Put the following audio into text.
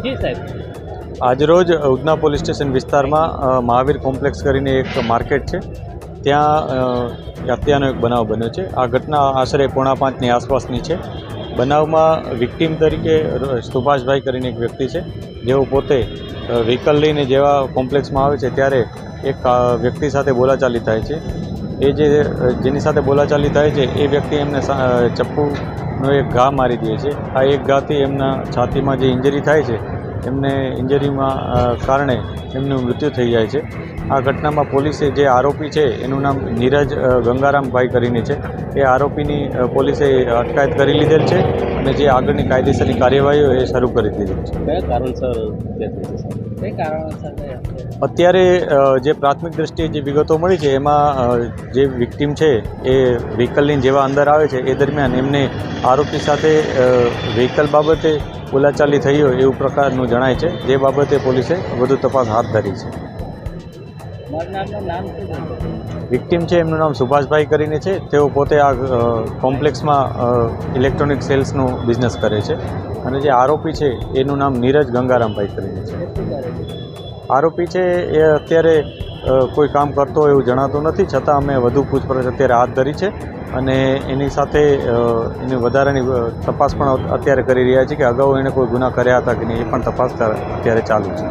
જી સાહેબ, આજરોજ Udhna police station વિસ્તારમાં મહાવીર કોમ્પ્લેક્સ કરીને એક માર્કેટ છે, ત્યાં હત્યાનો એક બનાવ બન્યો છે। આ ઘટના આશરે 4:45ની આસપાસની છે। બનાવમાં વિક્ટીમ તરીકે સુભાષભાઈ કરીને એક વ્યક્તિ છે, જેઓ પોતે વ્હીકલ લઈને જેવા કોમ્પ્લેક્સમાં આવે છે ત્યારે એક વ્યક્તિ સાથે બોલાચાલી થાય છે। જેની સાથે બોલાચાલી થાય છે એ વ્યક્તિ એમને ચપ્પુનો એક ઘા મારી દે છે। આ એક ઘાથી એમના છાતીમાં જે ઇન્જરી થાય છે, એમને ઇન્જરીમાં કારણે એમનું મૃત્યુ થઈ જાય છે। આ ઘટનામાં પોલીસે જે આરોપી છે એનું નામ નીરજ ગંગારામભાઈ કરીને છે, એ આરોપીની પોલીસે અટકાયત કરી લીધેલ છે અને જે આગળની કાયદેસરની કાર્યવાહીઓ એ શરૂ કરી દીધેલ છે। કયા કારણસર કઈ કારણસર અત્યારે જે પ્રાથમિક દ્રષ્ટિએ જે વિગતો મળી છે એમાં જે વિક્ટીમ છે એ વ્હીકલ લઈને જેવા અંદર આવે છે એ દરમિયાન એમને આરોપી સાથે વ્હીકલ બાબતે બોલાચાલી થઈ હોય એવું પ્રકારનું જણાય છે, જે બાબતે પોલીસે વધુ તપાસ હાથ ધરી છે। વિક્ટીમ છે એમનું નામ સુભાષભાઈ કરીને છે, તેઓ પોતે આ કોમ્પ્લેક્સમાં ઇલેક્ટ્રોનિક સેલ્સનું બિઝનેસ કરે છે અને જે આરોપી છે એનું નામ નીરજ ગંગારામભાઈ કરીને છે। આરોપી છે એ અત્યારે કોઈ કામ કરતો હોય એવું જણાતું નથી, છતાં અમે વધુ પૂછપરછ અત્યારે હાથ ધરી છે અને એની સાથે એની વધારાની તપાસ પણ અત્યારે કરી રહ્યા છીએ કે અગાઉ એણે કોઈ ગુના કર્યા હતા કે નહીં એ પણ તપાસ અત્યારે ચાલુ છે।